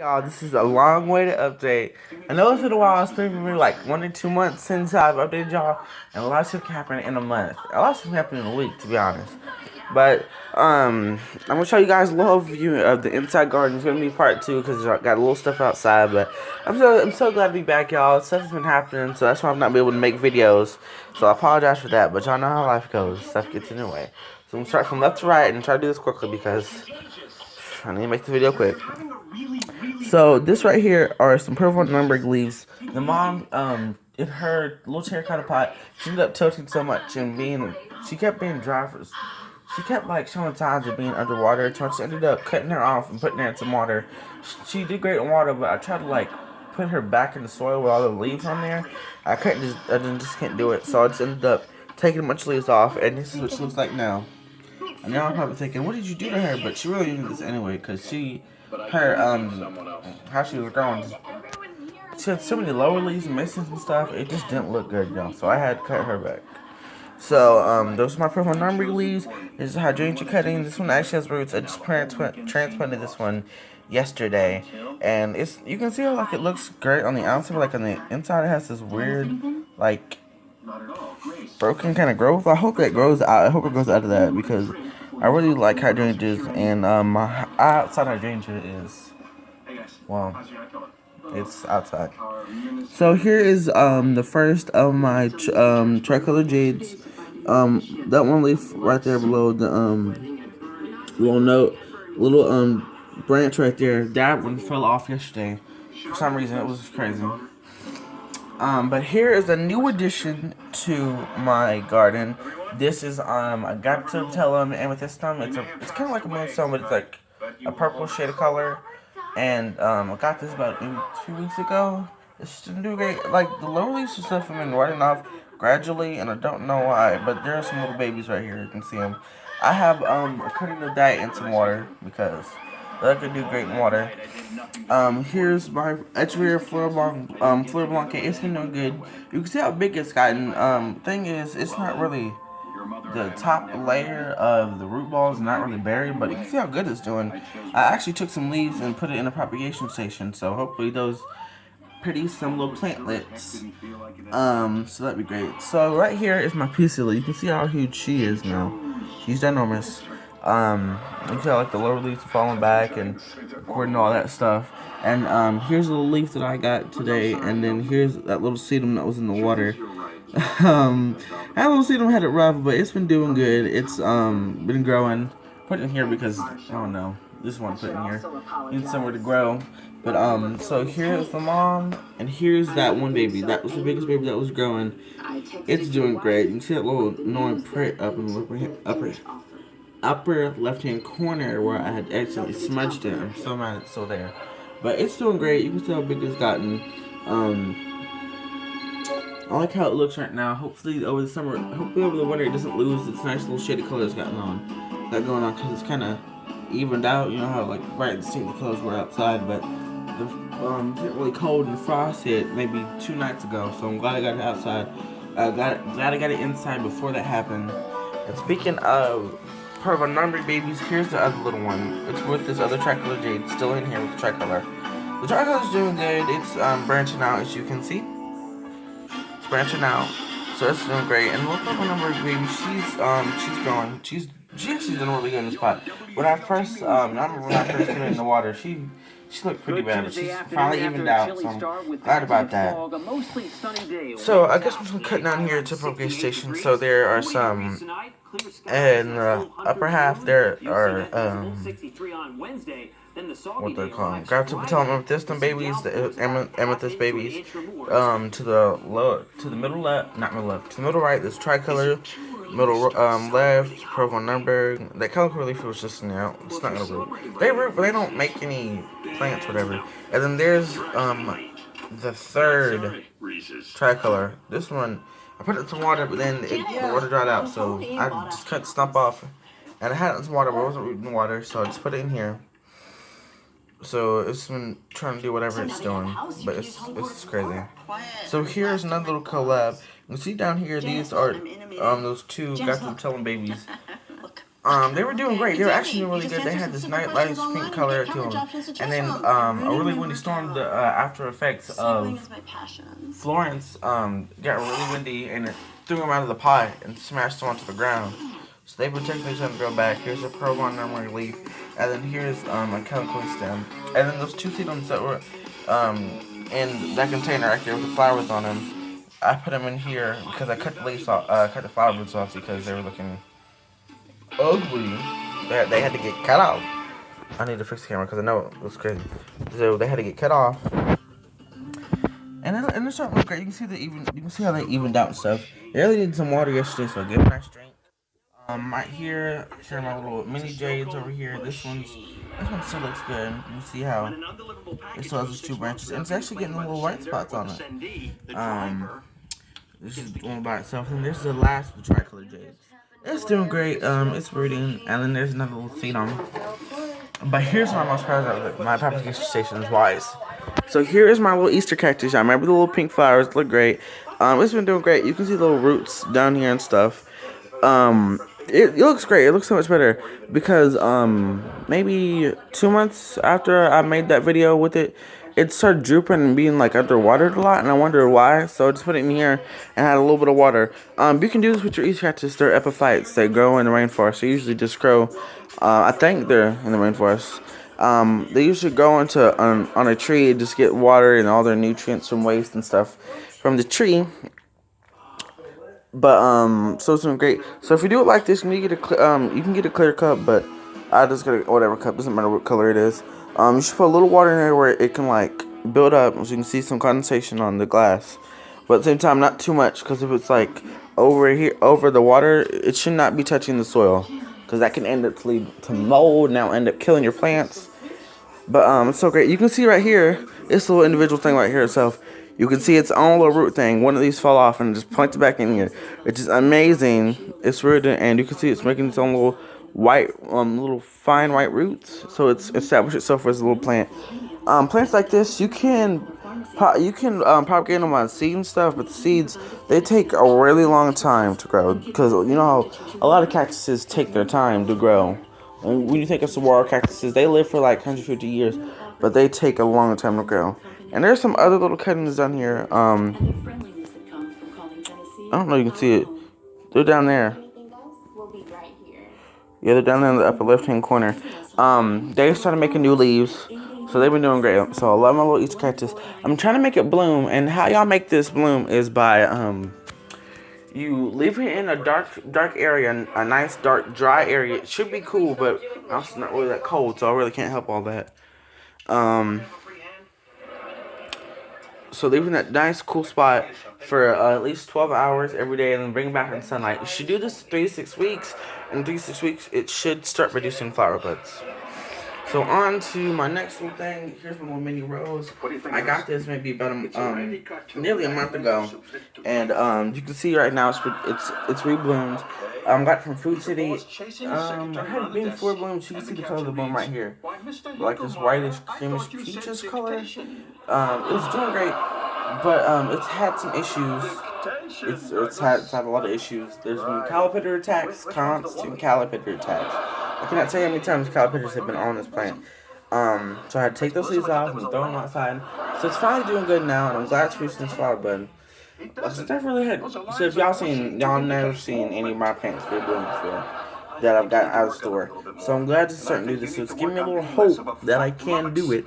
Y'all, this is a long way to update. I know it's been a while. It's been maybe like 1 or 2 months since I've updated y'all, and a lot of stuff can happen in a month. A lot of stuff can happen in a week, to be honest. But I'm gonna show you guys a little view of the inside garden. It's gonna be part 2 because I got a little stuff outside. But I'm so glad to be back, y'all. Stuff has been happening, so that's why I've not been able to make videos. So I apologize for that. But y'all know how life goes. Stuff gets in the way. So I'm gonna start from left to right and try to do this quickly because I need to make the video quick. So this right here are some purple Nuremberg leaves. The mom, in her little terracotta pot, she ended up tilting so much and she kept being dry she kept like showing signs of being underwater. So I just ended up cutting her off and putting her in some water. She did great in water, but I tried to like put her back in the soil with all the leaves on there. I just can't do it. So I just ended up taking a bunch of leaves off, and this is what she looks like now. And now I'm probably thinking, what did you do to her? But she really did this anyway, because how she was growing, she had so many lower leaves and misses and stuff, it just didn't look good, y'all. So I had to cut her back. So, those are my purple Nuremberg leaves. This is hydrangea cutting. This one actually has roots. I just transplanted this one yesterday. And you can see how, like, it looks great on the outside, but, like, on the inside it has this weird, like, broken kind of growth. I hope that grows out. I hope it grows out of that because I really like hydrangeas, and my outside hydrangea is, well, it's outside. So here is the first of my tricolor jades. That one leaf right there below the little branch right there. That one fell off yesterday. For some reason, it was crazy. But here is a new addition to my garden. This is I got to tell them amethystum. It's kind of like a moonstone, but it's like a purple shade of color. And I got this about maybe 2 weeks ago. It's doing great. Like the lower leaves and stuff have been running off gradually, and I don't know why. But there are some little babies right here. You can see them. I have putting the diet in some water because that could do great in water. Here's my Echeverria Fleur Blanc. It's been doing good. You can see how big it's gotten. Thing is, it's not really the top layer of the root ball is not really buried, but you can see how good it's doing. I actually took some leaves and put it in a propagation station, so hopefully those produce some little plantlets. So that'd be great. So right here is my Pusilla. You can see how huge she is now. She's ginormous. You can see how like the lower leaves are falling back and according to all that stuff. And here's a little leaf that I got today, and then here's that little sedum that was in the water. That little sedum had it rough, but it's been doing good. It's been growing. Put it in here because I don't know. This one put in here. Need somewhere to grow. But so here's the mom, and here's that one baby. That was the biggest baby that was growing. It's doing great. You can see that little annoying prick up in the upper left-hand corner where I had accidentally smudged it. I'm so mad it's still there. But it's doing great. You can see how big it's gotten. I like how it looks right now. Hopefully over the winter it doesn't lose its nice little shade of color it's got going on because it's kind of evened out. You know how like bright and distinct the colors were outside, but it's getting really cold and the frost hit maybe 2 nights ago. So I'm glad I got it outside. Glad I got it inside before that happened. And speaking of purple Nuremberg babies, here's the other little one. It's with this other tricolor jade still in here with the tricolor. The tricolor's doing good. It's branching out, as you can see. It's branching out, so it's doing great. And look, purple Nuremberg baby, she's growing. She's actually doing really good in this pot. When I first put her in the water, she looked pretty bad, but she's finally evened out, so I'm glad about that. So I guess I'm just gonna cut down here to propagation station. So there are some, in the upper half there are what they're called, Graptopatellum amethystum babies, the amethyst babies. To the middle left, not middle left, to the middle right, there's tricolor. Middle left, purple Nuremberg. That color relief was just now. It's not gonna root. They root, but they don't make any plants, whatever. And then there's the third tricolor. This one, I put it in some water, but then the water dried out, so I just cut the stump off. And I had it in some water, but it wasn't rooting water, so I just put it in here. So it's been trying to do whatever it's doing, but it's crazy. So here's another little collab. You can see down here, these are those two Graptopatellum babies. They were doing great. They were actually doing really good. They had this nice pink color to them. And then a really windy storm, the after effects of Florence got really windy and it threw them out of the pot and smashed them onto the ground. So they protected each other to go back. Here's a Progon memory leaf. And then here's a Calico stem. And then those two sedums that were in that container right there with the flowers on them, I put them in here because I cut the leaves off, cut the flower roots off because they were looking ugly. They had to get cut off. I need to fix the camera because I know it was crazy. So they had to get cut off. And they're starting to look great. You can see how they evened out and stuff. They really needed some water yesterday, so give them a nice drink. Right here are my little mini jades over here. This one still looks good. You can see how it still has those two branches, and it's actually getting little white spots on it. This is one by itself, and there's the last of the tricolor jades. It's doing great. It's breeding, and then there's another little seed on it. But here's what I'm most proud of, my propagation stations wise. So here is my little Easter cactus. I remember the little pink flowers look great. It's been doing great. You can see the little roots down here and stuff. It looks great. It looks so much better because maybe 2 months after I made that video with it, it started drooping and being like underwatered a lot, and I wondered why. So I just put it in here and had a little bit of water. You can do this with your Easter cactus. They're epiphytes. They grow in the rainforest. They usually just grow. I think they're in the rainforest. They usually go on a tree and just get water and all their nutrients from waste and stuff from the tree. But so it's doing great. So if you do it like this, you can get a clear cup, but I just got whatever cup, doesn't matter what color it is. You should put a little water in there where it can like build up, so you can see some condensation on the glass. But at the same time, not too much, because if it's like over the water, it should not be touching the soil, because that can end up lead to mold and now end up killing your plants. But it's so great. You can see right here, this little individual thing right here itself. You can see its own little root thing. One of these fell off and just plunked it back in here. It's just amazing. It's rooted, and you can see it's making its own little white, little fine white roots. So it's established itself as a little plant. Plants like this, you can propagate them on seed and stuff, but the seeds, they take a really long time to grow, because you know how a lot of cactuses take their time to grow. And when you think of saguaro cactuses, they live for like 150 years, but they take a long time to grow. And there's some other little cuttings down here. I don't know if you can see it. They're down there. Yeah, they're down there in the upper left-hand corner. They started making new leaves, so they've been doing great. So I love my little Easter cactus. I'm trying to make it bloom, and how y'all make this bloom is by you leave it in a dark area, a nice dark dry area. It should be cool, but also not really that cold, so I really can't help all that. So leaving that nice cool spot for at least 12 hours every day, and then bring it back in sunlight. You should do this 3 to 6 weeks. In 3 to 6 weeks, it should start producing flower buds. So on to my next little thing. Here's my little mini rose. I got this maybe about nearly a month ago, and you can see right now it's rebloomed. Got it from Food City. I had it been full blooms. You can see the color of the bloom right here, like this whitish, creamish, peaches color. It was doing great, but it's had some issues. It's had a lot of issues. There's been caterpillar attacks, constant caterpillar attacks. I cannot tell you how many times caterpillars have been on this plant. So I had to take those leaves off and throw them outside. So it's finally doing good now, and I'm glad it's producing this flower bud. So if y'all never seen any of my plants for bloom before that I've got out of the store. So I'm glad to start to do this. So it's giving me a little hope that I can do it.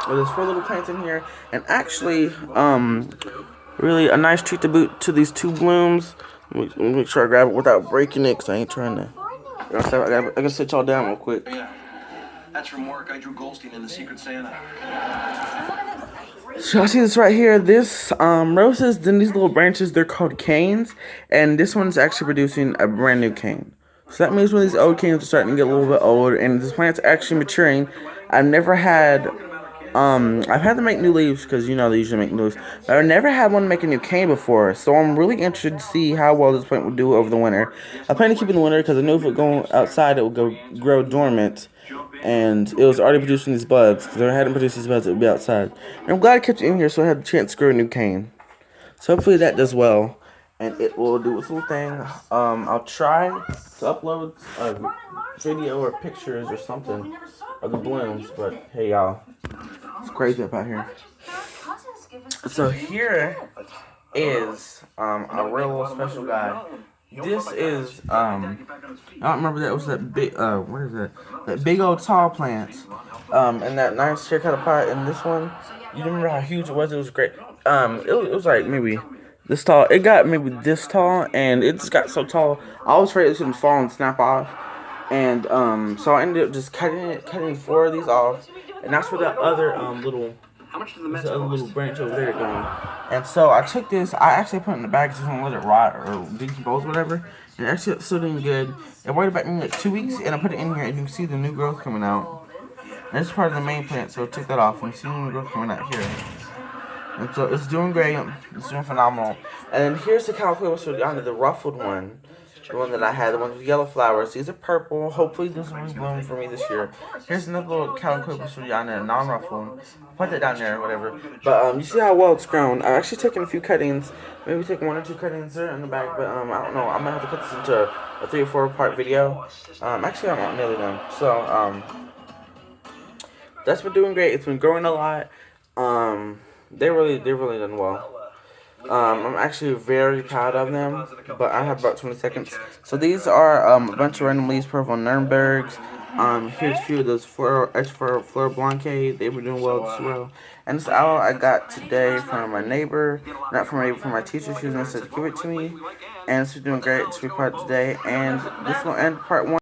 Well, there's 4 little plants in here, and actually, really a nice treat to boot to these 2 blooms. Let me make sure I grab it without breaking it, because I ain't trying to. I gotta sit y'all down real quick. Yeah, that's from work. I drew Goldstein in The Secret Santa. So I see this right here. This roses, then these little branches, they're called canes, and this one's actually producing a brand new cane. So that means when these old canes are starting to get a little bit older, and this plant's actually maturing. I've had to make new leaves, because you know they usually make new leaves, but I've never had one make a new cane before, so I'm really interested to see how well this plant will do over the winter. I plan to keep it in the winter, because I know if it go outside, it will grow dormant, and it was already producing these buds, because if I hadn't produced these buds, it would be outside. And I'm glad I kept it in here, so I had the chance to grow a new cane. So hopefully that does well. and it will do its little thing. I'll try to upload a video or pictures or something of the blooms, but hey y'all, it's crazy up out here. So here is a real special guy. This is I don't remember that. It was that big what is that? That big old tall plant. And that nice terracotta pot. And this one, you remember how huge it was? It was great. It was like maybe this tall. It got maybe this tall, and it just got so tall. I was afraid it was gonna fall and snap off. And so I ended up just cutting 4 of these off, and that's where the other little branch over there going. And so I took this. I actually put it in the bag just to let it rot or decompose, whatever. And actually it's still doing good. It waited about maybe like 2 weeks, and I put it in here, and you can see the new growth coming out. And this is part of the main plant, so I took that off, and you see the new growth coming out here. And so it's doing great. It's doing phenomenal. And then here's the Calico Sodiana, the ruffled one. The one that I had, the one with yellow flowers. These are purple. Hopefully this one will bloom for me this year. Here's another little Calico Sodiana, non-ruffled. Put that down there or whatever. But you see how well it's grown. I've actually taken a few cuttings. Maybe taking 1 or 2 cuttings there in the back. But I don't know. I might have to put this into a 3 or 4 part video. Actually I'm not nearly done. So that's been doing great. It's been growing a lot. They really done well. I'm actually very proud of them, but I have about 20 seconds. So these are a bunch of random leaves, purple Nurembergs. Here's a few of those Fleur Blanc. They were doing well as well. And this aloe I got today from my neighbor, not from my neighbor, from my teacher. She was going to give it to me, and it's doing great. It's 3 parts today, and this will end part 1.